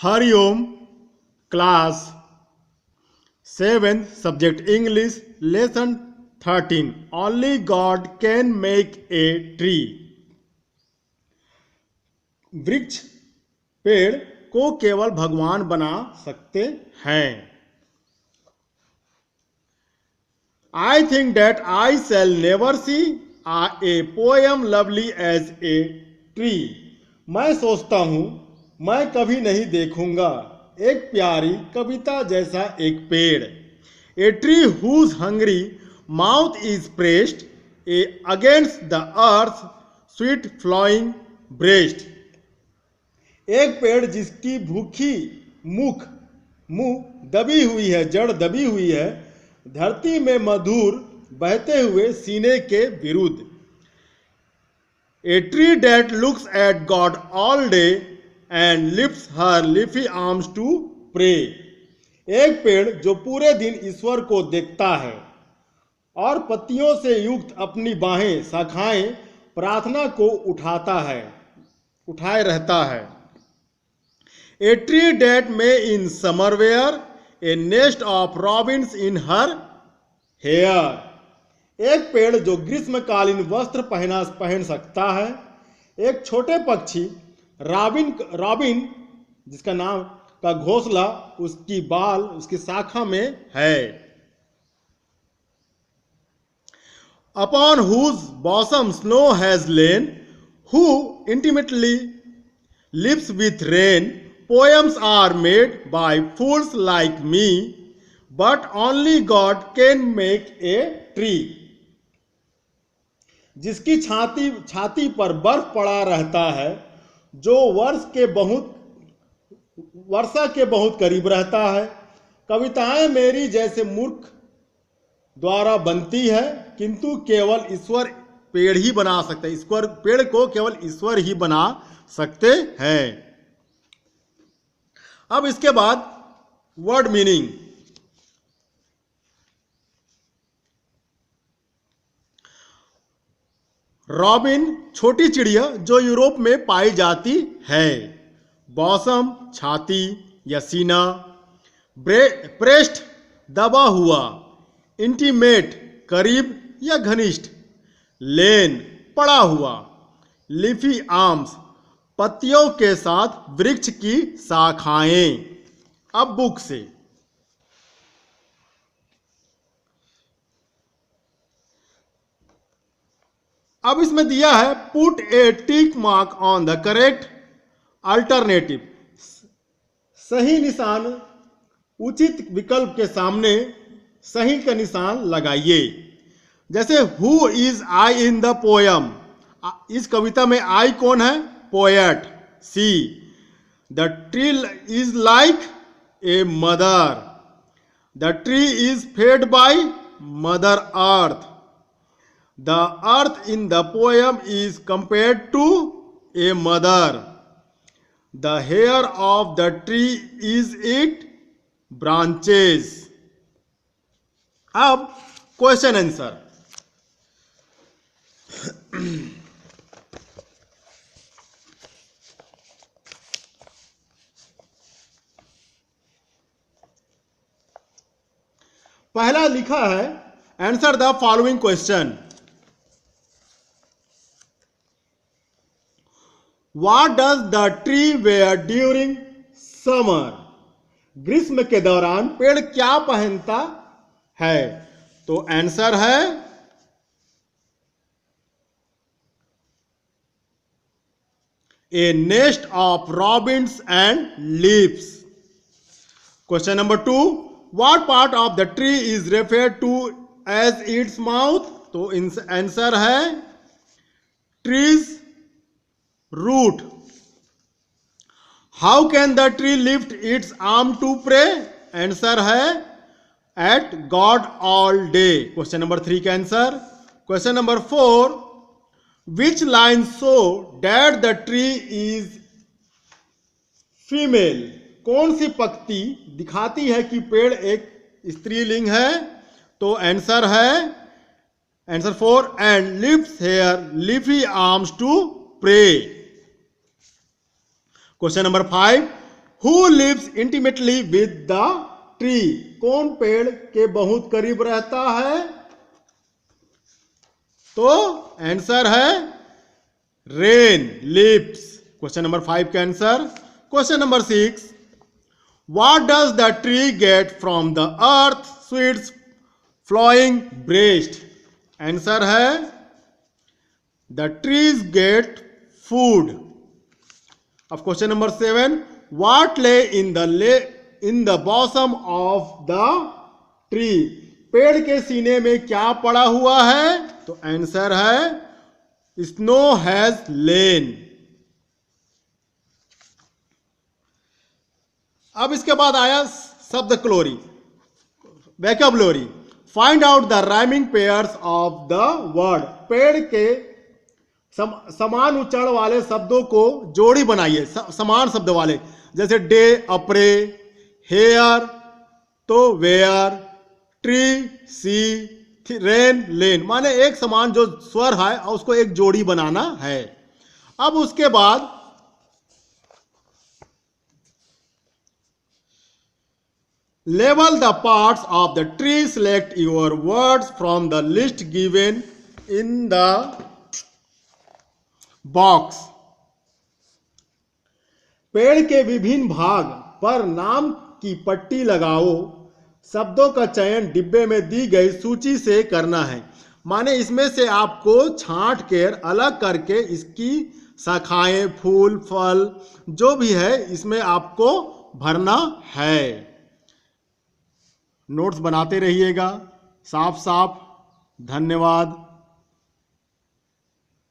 Hariom class 7 subject English lesson 13 only God can make a tree. वृक्ष पेड़ को केवल भगवान बना सकते हैं। I think that I shall never see a poem lovely as a tree. मैं सोचता हूं मैं कभी नहीं देखूंगा एक प्यारी कविता जैसा एक पेड़। A tree whose hungry mouth is pressed a against the earth sweet flowing breast. एक पेड़ जिसकी भूखी मुंह दबी हुई है, जड़ दबी हुई है धरती में मधुर बहते हुए सीने के विरुद्ध। A tree that looks at God all day and lifts her leafy arms to pray. एक पेड़ जो पूरे दिन ईश्वर को देखता है और पत्तियों से युक्त अपनी बाहें शाखाएं प्रार्थना को उठाए रहता है। ए tree that may in summer wear a nest of robins in her hair. एक पेड़ जो ग्रीष्मकालीन वस्त्र पहन सकता है। एक छोटे पक्षी रॉबिन जिसका नाम का घोंसला उसकी बाल उसकी शाखा में है। Upon whose bosom snow has lain who intimately lives with rain. Poems are made by fools like me but only God can make a tree. जिसकी छाती पर बर्फ पड़ा रहता है, जो वर्षा के बहुत करीब रहता है। कविताएं मेरी जैसे मूर्ख द्वारा बनती है, किंतु केवल ईश्वर पेड़ ही बना सकते हैं। ईश्वर पेड़ को केवल ईश्वर ही बना सकते हैं। अब इसके बाद वर्ड मीनिंग। रॉबिन छोटी चिड़िया जो यूरोप में पाई जाती है। बॉसम छाती या सीना। प्रेस्ट दबा हुआ। इंटीमेट करीब या घनिष्ठ। लेन पड़ा हुआ। लीफी आर्म्स पत्तियों के साथ वृक्ष की शाखाएं। अब बुक से अब इसमें दिया है put A tick mark on the correct alternative. सही निशान उचित विकल्प के सामने सही का निशान लगाइए। जैसे who is I in the poem. इस कविता में आई कौन है? Poet. See the tree is like a mother. The tree is fed by mother earth. The earth in the poem is compared to a mother. The hair of the tree is its branches. अब question answer. पहला लिखा है answer the following question. What does the tree wear during summer? ग्रीष्म के दौरान पेड़ क्या पहनता है? तो आंसर है a nest of robins and leaves. Question number 2, what part of the tree is referred to as its mouth? तो आंसर है tree's root. How can the tree lift its arm to pray? Answer है at God all day. Question number 3 का answer. Question number 4, which line show that the tree is female? कौन सी पंक्ति दिखाती है कि पेड़ एक स्त्रीलिंग है? तो आंसर है answer 4 and lifts her leafy arms to pray. Question number 5, who lives intimately with the tree, कौन पेड़ के बहुत करीब रहता है? तो आंसर है रेन लिव्स। क्वेश्चन नंबर 5 का answer. Question number 6, what does the tree get from the earth sweets flowing breast? Answer है द ट्रीज गेट फूड। अब question number 7, what lay in the bottom of the tree, पेड़ के सीने में क्या पड़ा हुआ है? तो आंसर है स्नो हैज लेन। अब इसके बाद आया शब्द क्लोरी, vocabulary. Find out the rhyming pairs of the word, पेड़ के समान उच्चारण वाले शब्दों को जोड़ी बनाइए, समान शब्द वाले, जैसे डे अप्रे, हेयर तो वेयर, ट्री सी, रेन लेन, माने एक समान जो स्वर है उसको एक जोड़ी बनाना है। अब उसके बाद label the parts of the tree, select your words from the list given in the box. पेड़ के विभिन्न भाग पर नाम की पट्टी लगाओ, शब्दों का चयन डिब्बे में दी गई सूची से करना है। माने इसमें से आपको छांट कर अलग करके इसकी शाखाएं, फूल, फल जो भी है इसमें आपको भरना है। नोट्स बनाते रहिएगा साफ साफ। धन्यवाद।